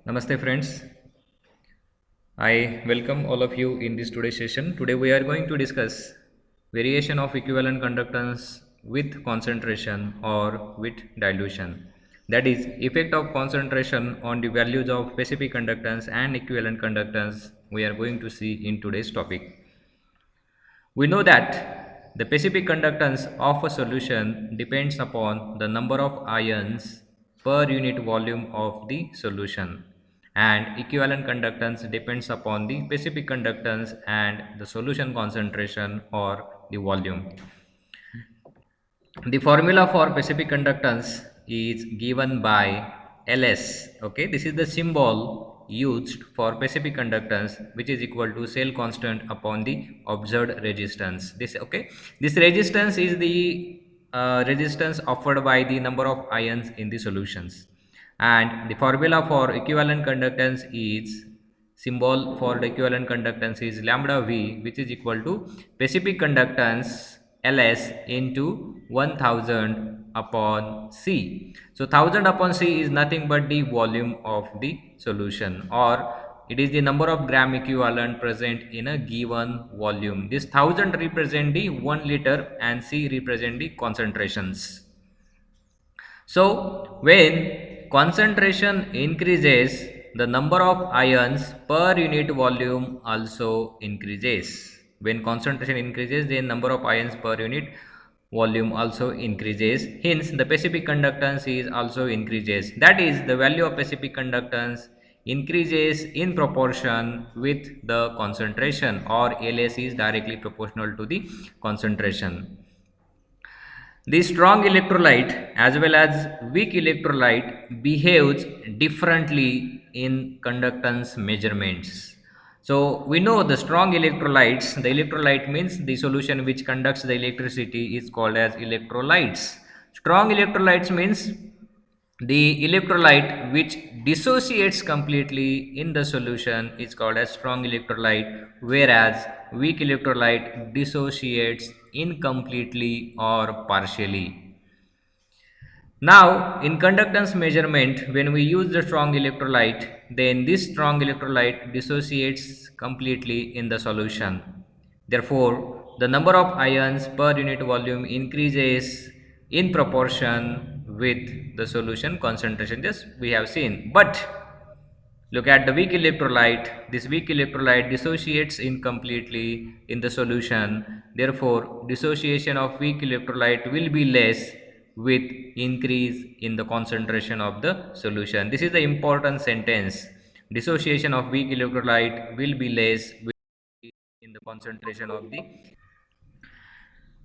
Namaste friends. I welcome all of you in this today's session. Today we are going to discuss variation of equivalent conductance with concentration or with dilution. That is effect of concentration on the values of specific conductance and equivalent conductance we are going to see in today's topic. We know that the specific conductance of a solution depends upon the number of ions per unit volume of the solution, and equivalent conductance depends upon the specific conductance and the solution concentration or the volume. The formula for specific conductance is given by Ls. Okay, this is the symbol used for specific conductance, which is equal to cell constant upon the observed resistance. This resistance is the resistance offered by the number of ions in the solutions, and the formula for equivalent conductance is symbol for the equivalent conductance is lambda V, which is equal to specific conductance Ls into 1000 upon C. So 1000 upon C is nothing but the volume of the solution, or it is the number of gram equivalent present in a given volume. This 1000 represent the 1 liter and C represent the concentrations. So when concentration increases, the number of ions per unit volume also increases. When concentration increases, the number of ions per unit volume also increases. Hence, the specific conductance is also increases. That is, the value of specific conductance increases in proportion with the concentration, or Ls is directly proportional to the concentration. The strong electrolyte as well as weak electrolyte behaves differently in conductance measurements. So we know the strong electrolytes, the electrolyte means the solution which conducts the electricity is called as electrolytes. Strong electrolytes means the electrolyte which dissociates completely in the solution is called as strong electrolyte, whereas weak electrolyte dissociates incompletely or partially. Now, in conductance measurement, when we use the strong electrolyte, then this strong electrolyte dissociates completely in the solution. Therefore, the number of ions per unit volume increases in proportion with the solution concentration. This we have seen. But look at the weak electrolyte. This weak electrolyte dissociates incompletely in the solution. Therefore, dissociation of weak electrolyte will be less with increase in the concentration of the solution. This is the important sentence. Dissociation of weak electrolyte will be less with in the concentration of the.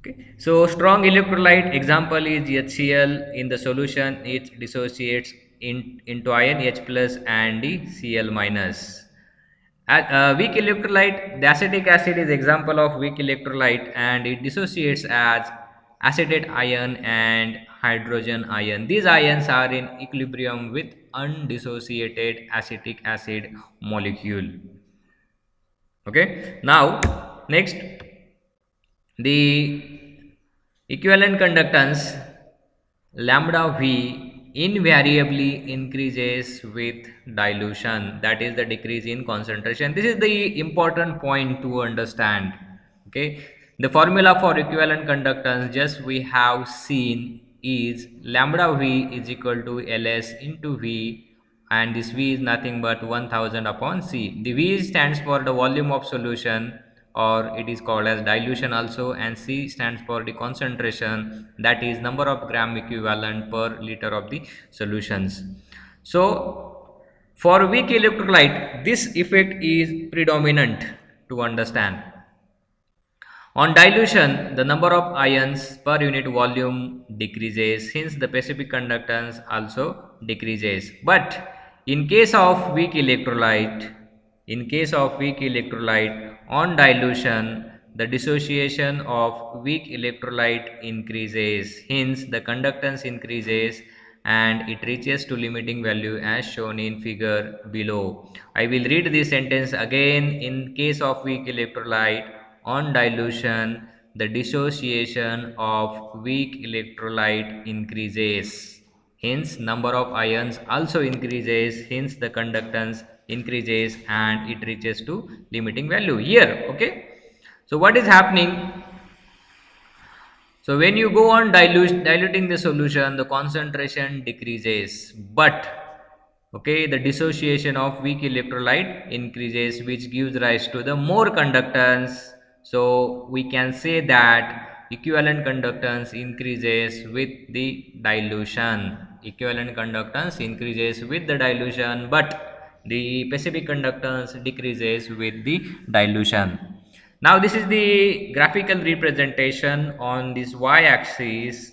Okay. So strong electrolyte example is HCl. In the solution it dissociates into ion H plus and the Cl minus. Weak electrolyte, the acetic acid is example of weak electrolyte, and it dissociates as acetate ion and hydrogen ion. These ions are in equilibrium with undissociated acetic acid molecule. Okay. Now next, the equivalent conductance lambda V invariably increases with dilution, that is the decrease in concentration. This is the important point to understand. Okay, the formula for equivalent conductance just we have seen is lambda V is equal to Ls into V, and this V is nothing but 1000 upon C. The V stands for the volume of solution, or it is called as dilution also, and C stands for the concentration, that is number of gram equivalent per liter of the solutions. So for weak electrolyte this effect is predominant to understand. On dilution, the number of ions per unit volume decreases, hence the specific conductance also decreases. But in case of weak electrolyte, on dilution, the dissociation of weak electrolyte increases, hence the conductance increases and it reaches to limiting value as shown in figure below. I will read this sentence again. In case of weak electrolyte, on dilution, the dissociation of weak electrolyte increases. hence number of ions also increases, hence the conductance increases and it reaches to limiting value here. Okay, so what is happening? So when you go on diluting the solution, the concentration decreases, but okay, the dissociation of weak electrolyte increases, which gives rise to the more conductance. So we can say that equivalent conductance increases with the dilution. Equivalent conductance increases with the dilution, but the specific conductance decreases with the dilution. Now this is the graphical representation. On this y-axis,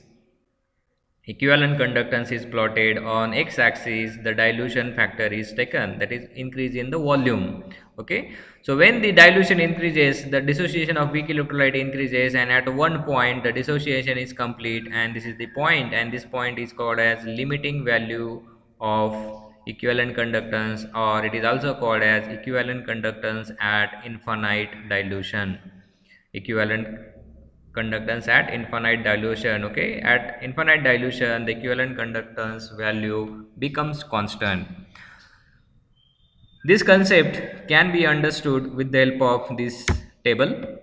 equivalent conductance is plotted. On x-axis, the dilution factor is taken, that is increase in the volume. Okay, so when the dilution increases, the dissociation of weak electrolyte increases, and at one point the dissociation is complete, and this is the point, and this point is called as limiting value of equivalent conductance, or it is also called as equivalent conductance at infinite dilution. Equivalent conductance at infinite dilution. Okay, at infinite dilution the equivalent conductance value becomes constant. This concept can be understood with the help of this table.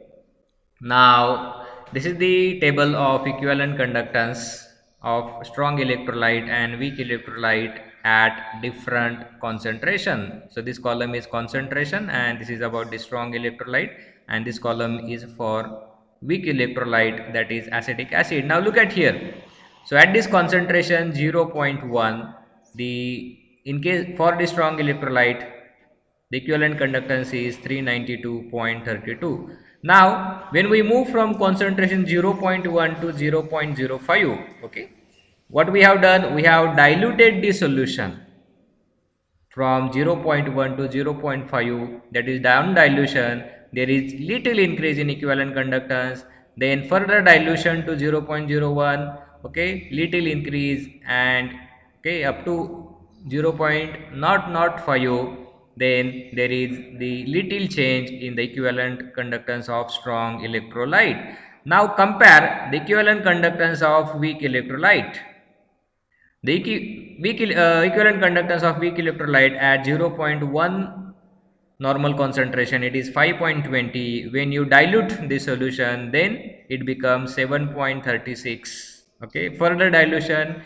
Now this is the table of equivalent conductance of strong electrolyte and weak electrolyte at different concentration. So this column is concentration, and this is about the strong electrolyte, and this column is for weak electrolyte, that is acetic acid. Now look at here. So at this concentration 0.1, the in case for the strong electrolyte, the equivalent conductance is 392.32. Now when we move from concentration 0.1 to 0.05, okay, what we have done, we have diluted the solution from 0.1 to 0.5, that is down dilution. There is little increase in equivalent conductance, then further dilution to 0.01, okay, little increase, and okay, up to 0.005, then there is the little change in the equivalent conductance of strong electrolyte. Now compare the equivalent conductance of weak electrolyte. The equivalent conductance of weak electrolyte at 0.1 normal concentration, it is 5.20. When you dilute the solution, then it becomes 7.36. Okay, further dilution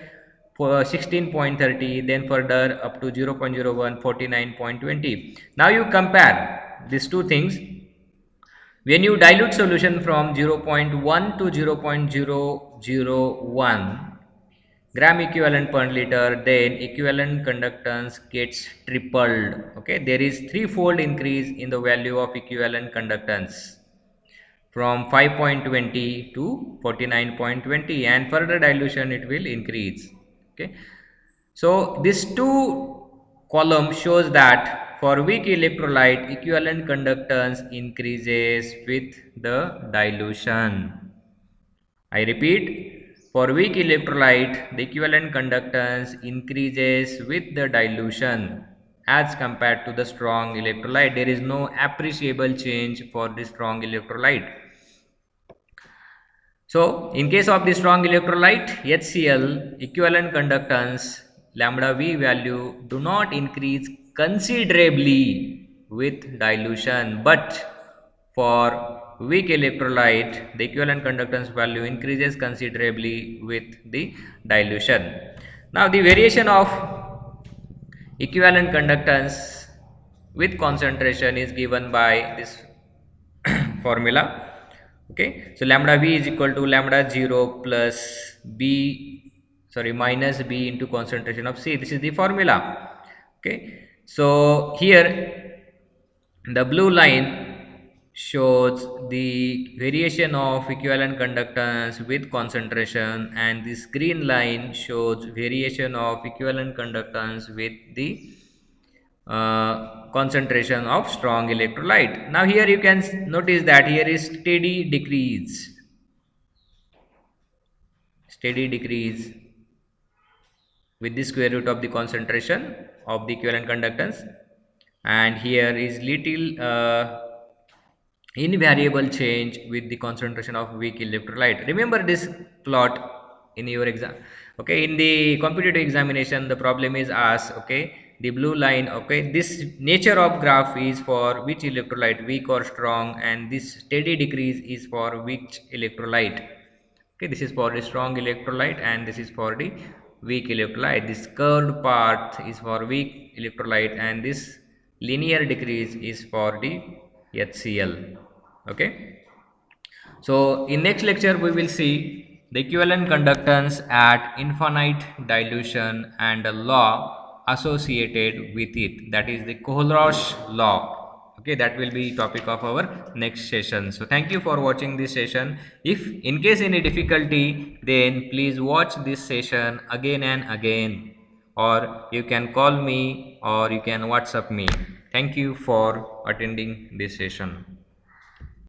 for 16.30, then further up to 0.01, 49.20. Now you compare these two things. When you dilute solution from 0.1 to 0.001 gram equivalent per liter, then equivalent conductance gets tripled. Okay, there is threefold increase in the value of equivalent conductance from 5.20 to 49.20, and further dilution it will increase. Okay, so this two column shows that for weak electrolyte, equivalent conductance increases with the dilution. I repeat, for weak electrolyte, the equivalent conductance increases with the dilution as compared to the strong electrolyte. There is no appreciable change for the strong electrolyte. So, in case of the strong electrolyte HCl, equivalent conductance lambda V value do not increase considerably with dilution, but for weak electrolyte, the equivalent conductance value increases considerably with the dilution. Now the variation of equivalent conductance with concentration is given by this formula. Okay, so lambda V is equal to lambda 0 plus minus B into concentration of C. This is the formula. Okay, so here the blue line shows the variation of equivalent conductance with concentration, and this green line shows variation of equivalent conductance with the concentration of strong electrolyte. Now here you can notice that here is steady decrease with the square root of the concentration of the equivalent conductance, and here is little invariable change with the concentration of weak electrolyte. Remember this plot in your exam Okay, in the competitive examination, the problem is asked. Okay, the blue line. Okay, this nature of graph is for which electrolyte, weak or strong, and this steady decrease is for which electrolyte. Okay, this is for the strong electrolyte and this is for the weak electrolyte. This curved path is for weak electrolyte and this linear decrease is for the HCl. Okay, so in next lecture we will see the equivalent conductance at infinite dilution and a law associated with it, that is the Kohlrausch law. Okay, that will be topic of our next session. So thank you for watching this session. If in case any difficulty, then please watch this session again and again, or you can call me or you can WhatsApp me. Thank you for attending this session.